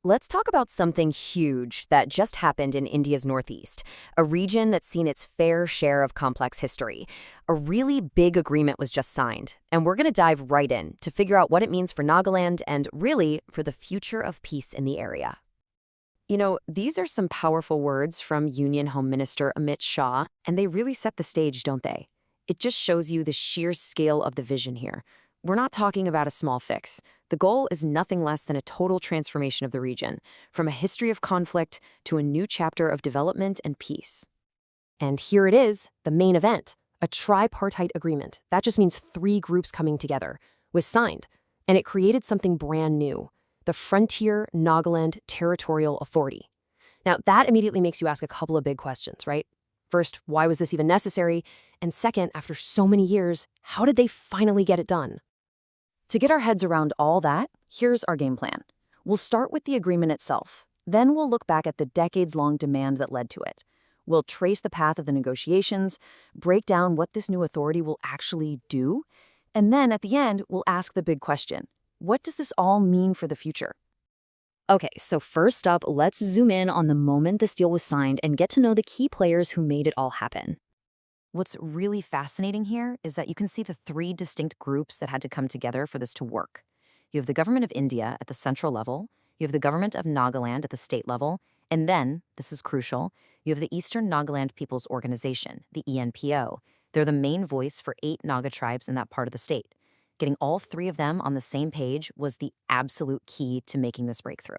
let's talk about something huge that just happened in India's northeast, a region that's seen its fair share of complex history. A really big agreement was just signed, and we're going to dive right in to figure out what it means for Nagaland and really for the future of peace in the area. You know, these are some powerful words from Union Home Minister Amit Shah, and they really set the stage, don't they? It just shows you the sheer scale of the vision here. We're not talking about a small fix. The goal is nothing less than a total transformation of the region, from a history of conflict to a new chapter of development and peace. And here it is, the main event, a tripartite agreement. That just means three groups coming together, was signed, and it created something brand new, the Frontier Nagaland Territorial Authority. Now, that immediately makes you ask a couple of big questions, right? First, why was this even necessary? And second, after so many years, how did they finally get it done? To get our heads around all that, here's our game plan. We'll start with the agreement itself. Then we'll look back at the decades-long demand that led to it. We'll trace the path of the negotiations, break down what this new authority will actually do, and then at the end, we'll ask the big question. What does this all mean for the future? Okay, so first up, let's zoom in on the moment this deal was signed and get to know the key players who made it all happen. What's really fascinating here is that you can see the three distinct groups that had to come together for this to work. You have the government of India at the central level, you have the government of Nagaland at the state level, and then, this is crucial, you have the Eastern Nagaland People's Organization, the ENPO. They're the main voice for 8 Naga tribes in that part of the state. Getting all three of them on the same page was the absolute key to making this breakthrough.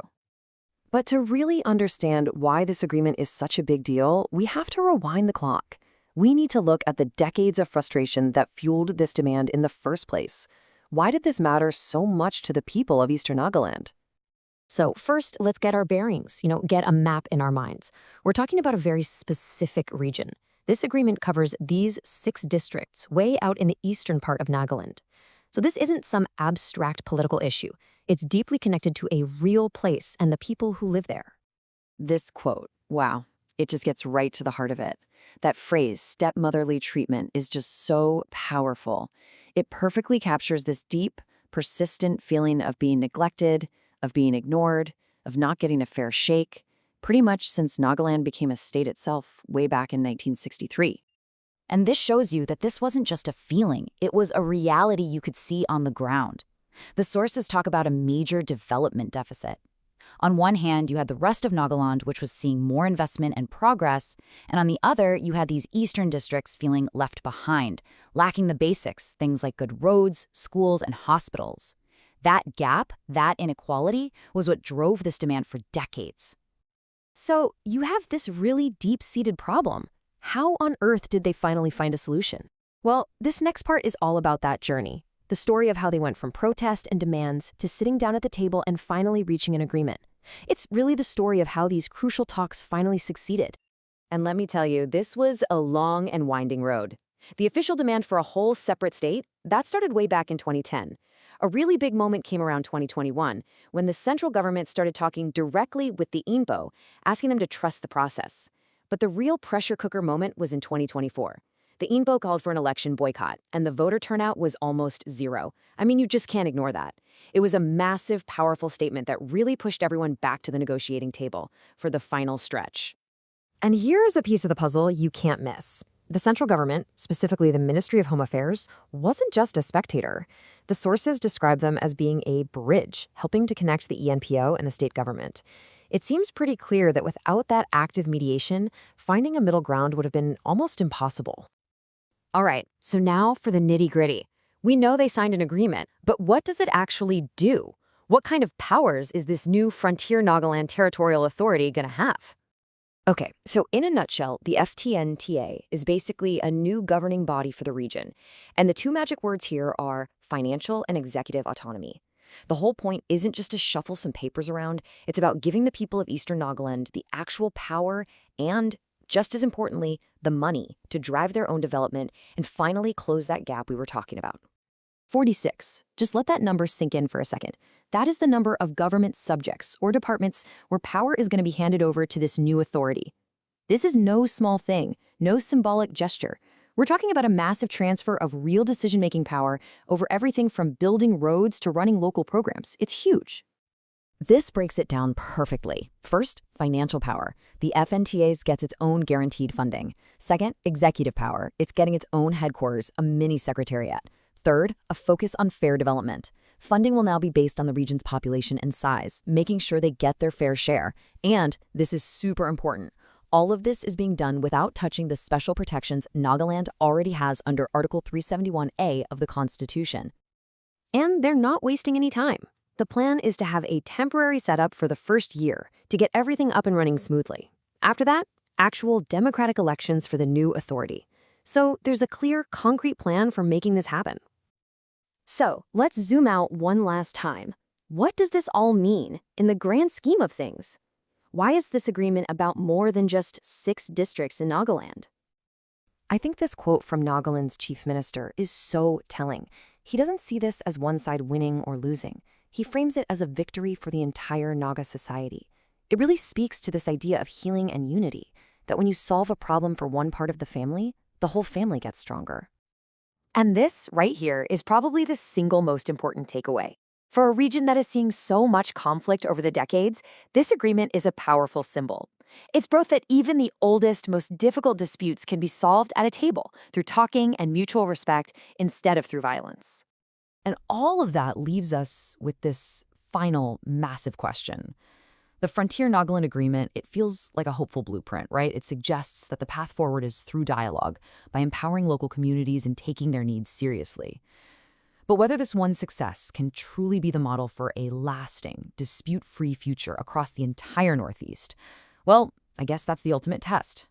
But to really understand why this agreement is such a big deal, we have to rewind the clock. We need to look at the decades of frustration that fueled this demand in the first place. Why did this matter so much to the people of Eastern Nagaland? So first, let's get our bearings, get a map in our minds. We're talking about a very specific region. This agreement covers these 6 districts way out in the eastern part of Nagaland. So this isn't some abstract political issue. It's deeply connected to a real place and the people who live there. This quote, wow, it just gets right to the heart of it. That phrase, stepmotherly treatment, is just so powerful. It perfectly captures this deep, persistent feeling of being neglected, of being ignored, of not getting a fair shake, pretty much since Nagaland became a state itself way back in 1963. And this shows you that this wasn't just a feeling, it was a reality you could see on the ground. The sources talk about a major development deficit. On one hand, you had the rest of Nagaland, which was seeing more investment and progress, and on the other, you had these eastern districts feeling left behind, lacking the basics, things like good roads, schools, and hospitals. That gap, that inequality, was what drove this demand for decades. So you have this really deep-seated problem. How on earth did they finally find a solution? Well, this next part is all about that journey. The story of how they went from protest and demands to sitting down at the table and finally reaching an agreement. It's really the story of how these crucial talks finally succeeded. And let me tell you, this was a long and winding road. The official demand for a whole separate state, that started way back in 2010. A really big moment came around 2021, when the central government started talking directly with the ENPO, asking them to trust the process. But the real pressure cooker moment was in 2024. The ENPO called for an election boycott, and the voter turnout was almost zero. I mean, you just can't ignore that. It was a massive, powerful statement that really pushed everyone back to the negotiating table for the final stretch. And here's a piece of the puzzle you can't miss. The central government, specifically the Ministry of Home Affairs, wasn't just a spectator. The sources describe them as being a bridge, helping to connect the ENPO and the state government. It seems pretty clear that without that active mediation, finding a middle ground would have been almost impossible. All right, so now for the nitty-gritty. We know they signed an agreement, but what does it actually do? What kind of powers is this new Frontier Nagaland Territorial Authority going to have? Okay, so in a nutshell, the FTNTA is basically a new governing body for the region. And the two magic words here are financial and executive autonomy. The whole point isn't just to shuffle some papers around, it's about giving the people of Eastern Nagaland the actual power and, just as importantly, the money to drive their own development and finally close that gap we were talking about. 46. Just let that number sink in for a second. That is the number of government subjects or departments where power is going to be handed over to this new authority. This is no small thing, no symbolic gesture. We're talking about a massive transfer of real decision-making power over everything from building roads to running local programs. It's huge. This breaks it down perfectly. First, financial power. The FNTAs gets its own guaranteed funding. Second, executive power. It's getting its own headquarters, a mini secretariat. Third, a focus on fair development. Funding will now be based on the region's population and size, making sure they get their fair share. And this is super important. All of this is being done without touching the special protections Nagaland already has under Article 371A of the Constitution. And they're not wasting any time. The plan is to have a temporary setup for the first year to get everything up and running smoothly. After that, actual democratic elections for the new authority. So there's a clear, concrete plan for making this happen. So let's zoom out one last time. What does this all mean in the grand scheme of things? Why is this agreement about more than just 6 districts in Nagaland? I think this quote from Nagaland's chief minister is so telling. He doesn't see this as one side winning or losing. He frames it as a victory for the entire Naga society. It really speaks to this idea of healing and unity, that when you solve a problem for one part of the family, the whole family gets stronger. And this, right here, is probably the single most important takeaway. For a region that is seeing so much conflict over the decades, this agreement is a powerful symbol. It's proof that even the oldest, most difficult disputes can be solved at a table through talking and mutual respect instead of through violence. And all of that leaves us with this final massive question. The Frontier Nagaland Agreement, it feels like a hopeful blueprint, right? It suggests that the path forward is through dialogue, by empowering local communities and taking their needs seriously. But whether this one success can truly be the model for a lasting, dispute-free future across the entire Northeast, well, I guess that's the ultimate test.